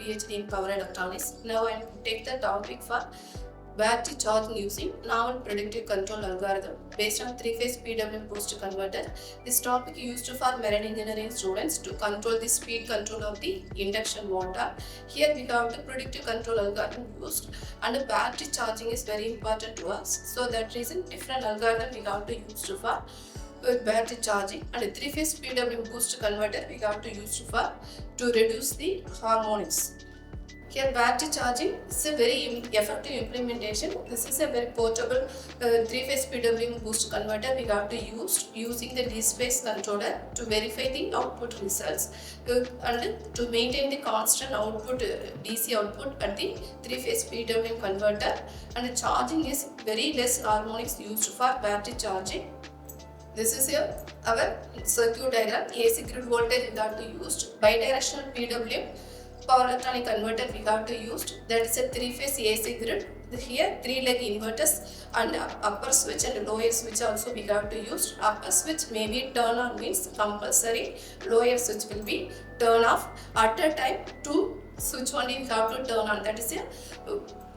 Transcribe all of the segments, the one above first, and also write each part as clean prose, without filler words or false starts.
PhD in Power Electronics. Now I will take the topic for battery charging using novel predictive control algorithm based on three-phase PWM boost converter. This topic used for marine engineering students to control the speed control of the induction motor. Here we have the predictive control algorithm used, and the battery charging is very important to us. So that reason different algorithm we have to use for battery charging, and a three-phase PWM boost converter we have to use to reduce the harmonics. Here battery charging is a very effective implementation. This is a very portable three-phase PWM boost converter we have to use using the D-space controller to verify the output results and to maintain the constant output DC output at the three-phase PWM converter, and the charging is very less harmonics used for battery charging. This is our circuit diagram. AC grid voltage we have to use, bidirectional PWM power electronic converter we have to use, that is a three-phase AC grid. Here 3-leg inverters and upper switch and lower switch also we have to use. Upper switch may be turn on means compulsory, lower switch will be turn off. At a time 2 switch only we have to turn on, that is a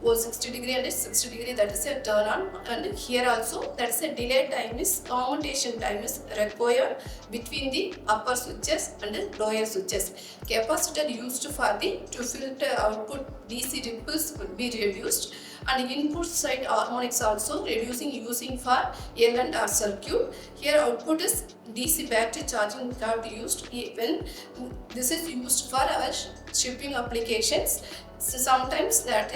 60 degree and 60 degree, that is a turn on, and here also that is a delay time is commutation time is required between the upper switches and the lower switches. Capacitor used for the to filter output DC ripples will be reduced, and input side harmonics also reducing using for L and R circuit. Here output is DC battery charging we have used when this is used for our shipping applications. So sometimes that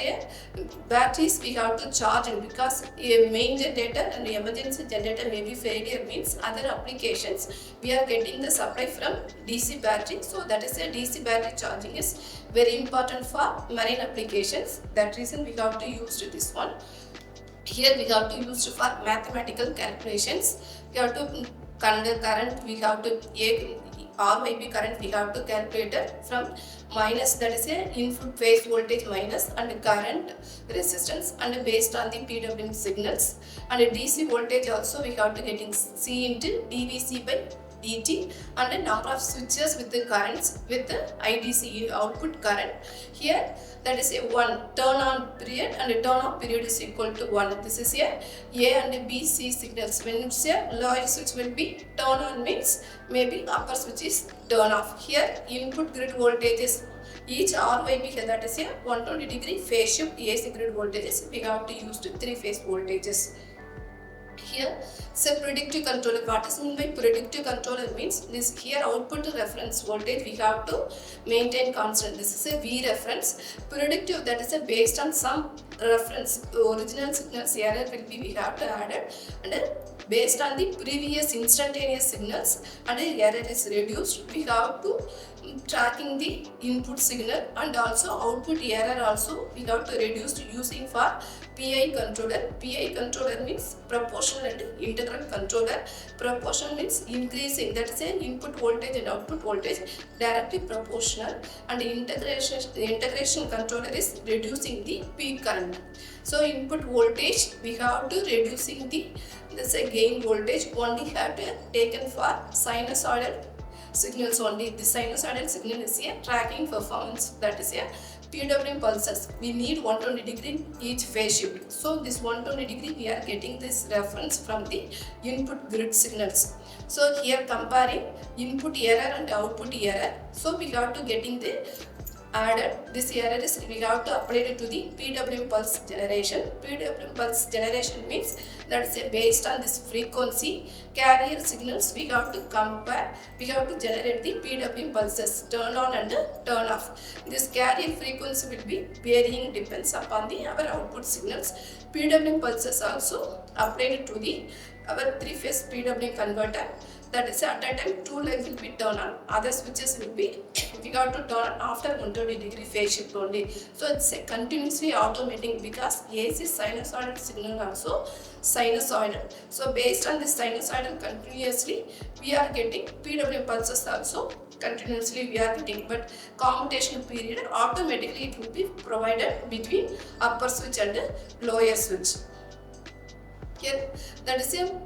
batteries we have to charge, and because a main generator and emergency generator may be failure means other applications we are getting the supply from DC battery. So that is a DC battery charging is very important for marine applications. That reason we have to use this one. Here we have to use for mathematical calculations. We have to current we have to RYB current we have to calculate it from minus, that is a input phase voltage minus, and current resistance, and based on the PWM signals, and a DC voltage also we have to getting C into dVc by dt, and a number of switches with the currents with the IDC output current. Here that is a 1 turn on period, and a turn off period is equal to 1. This is a and a B, C signals. When it's a lower switch will be turn on means maybe upper switch is turn off. Here input grid voltage is each RYB, that is a 120 degree phase shift AC grid voltages we have to use to 3-phase voltages. Here so predictive controller. What is meant by predictive controller means this here output to reference voltage we have to maintain constant. This is a V reference. Predictive, that is a based on some reference original signals error will be we have to add it, and based on the previous instantaneous signals and the error is reduced, we have to tracking the input signal, and also output error also we have to reduce using for PI controller. PI controller means proportional and integral controller. Proportional means increasing, that is an input voltage and output voltage directly proportional, and integration controller is reducing the peak current. So input voltage we have to reducing the gain voltage only have to taken for sinusoidal signals only. The sinusoidal signal is a tracking performance, that is a PWM pulses. We need 120 degree each phase shift. So this 120 degree we are getting this reference from the input grid signals. So here comparing input error and output error. So we have to getting the added this error is we have to apply it to the PWM pulse generation. PWM pulse generation means that is based on this frequency carrier signals we have to compare, we have to generate the PWM pulses turn on and turn off. This carrier frequency will be varying depends upon the our output signals. PWM pulses also applied to the our 3-phase PWM converter, that is at a time 2 legs will be turned on, other switches will be we got to turn after 120 degree phase shift only. So it's a continuously automating because AC sinusoidal signal also sinusoidal. So based on this sinusoidal continuously we are getting PWM pulses also continuously we are getting, but commutation period automatically it will be provided between upper switch and lower switch. Here that is a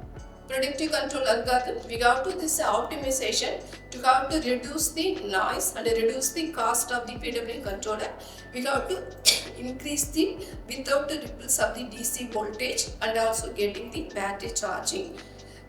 predictive control algorithm, we have to this optimization to have to reduce the noise and reduce the cost of the PWM controller. We have to increase the without the ripples of the DC voltage and also getting the battery charging.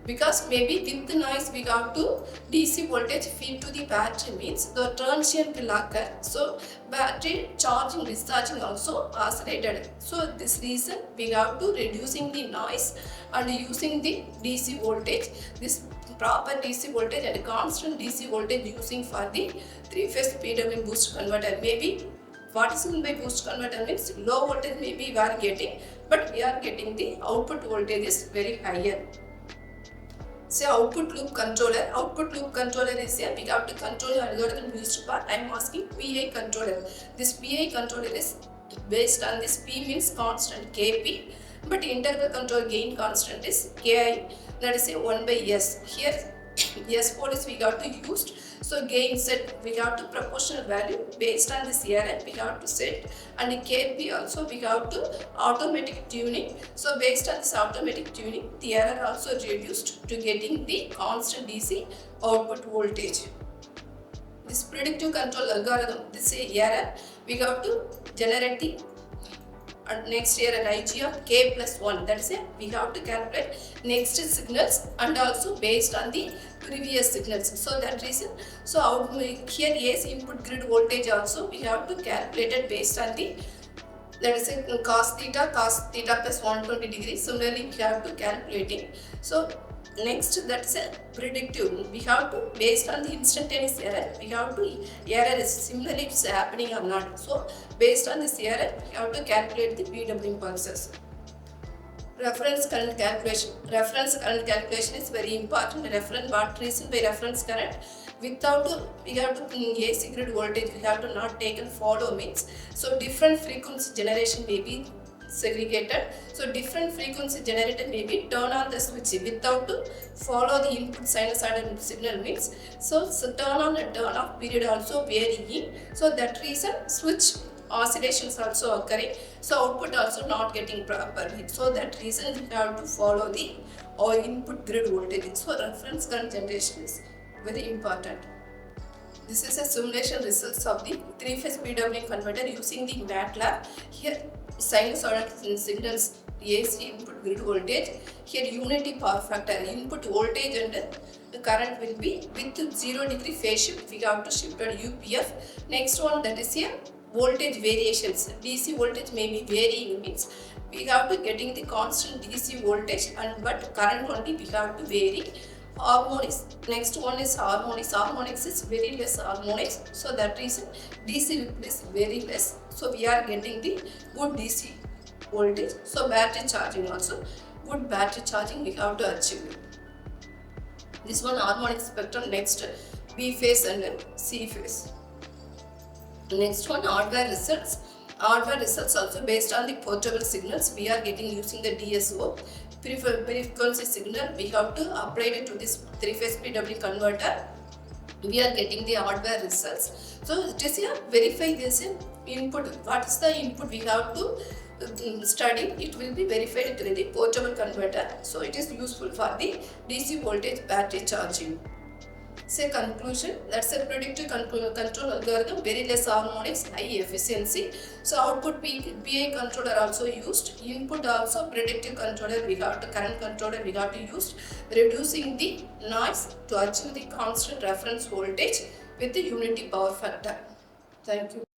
Because maybe with the noise we have to DC voltage feed to the battery means the transient will occur. So battery charging discharging also oscillated. So this reason we have to reducing the noise and using the DC voltage. This proper DC voltage and constant DC voltage using for the 3-phase PWM boost converter. Maybe what is meant by boost converter means low voltage maybe we are getting, but we are getting the output voltage is very higher. Say output loop controller. Output loop controller is a we have to control algorithm used for I am asking PI controller. This PI controller is based on this P means constant KP, but interval control gain constant is KI, that is a 1 by S. Here S pole is we got to used. So gain set we got to proportional value based on this error we have to set, and KP also we have to automatic tuning. So based on this automatic tuning, the error also reduced to getting the constant DC output voltage. This predictive control algorithm, this error we have to generate the next year an IG of k plus 1, that is it, we have to calculate next signals and also based on the previous signals. So that reason, so here AC input grid voltage also we have to calculate it based on the, that is it, cos theta plus 120 degrees. Similarly we have to calculating. So next, that's a predictive. We have to based on the instantaneous error, we have to error is similarly it's happening or not. So based on this error, we have to calculate the PWM pulses. Reference current calculation. Reference current calculation is very important. Reference, what reason by reference current? Without we have to AC grid voltage, we have to not take and follow means. So different frequency generation may be segregated. So different frequency generated may be turn on the switch without to follow the input sinusoidal signal means. So turn on and turn off period also varying. So that reason switch oscillations also occurring. So output also not getting properly. So that reason we have to follow the or input grid voltage. So reference current generation is very important. This is a simulation results of the 3-phase PWM converter using the MATLAB. Here sinusoidal signals AC input grid voltage. Here unity power factor, input voltage and the current will be with 0 degree phase shift. We have to shift on UPF. Next one, that is here voltage variations. DC voltage may be varying means we have to getting the constant DC voltage and but current only we have to vary. Harmonics. Next one is harmonics. Harmonics is very less harmonics. So that reason DC is very less. So we are getting the good DC voltage. So battery charging also. Good battery charging we have to achieve. This one harmonic spectrum. Next B phase and C phase. Next one hardware results. Hardware results also based on the portable signals we are getting using the DSO. Frequency signal we have to apply it to this 3-phase PWM converter. We are getting the hardware results. So it is here verify this input. What is the input we have to study? It will be verified through the portable converter. So it is useful for the DC voltage battery charging. Say conclusion, that's a predictive control algorithm, very less harmonics, high efficiency. So output PI controller also used, input also predictive controller we got to current controller we got to use, reducing the noise to achieve the constant reference voltage with the unity power factor. Thank you.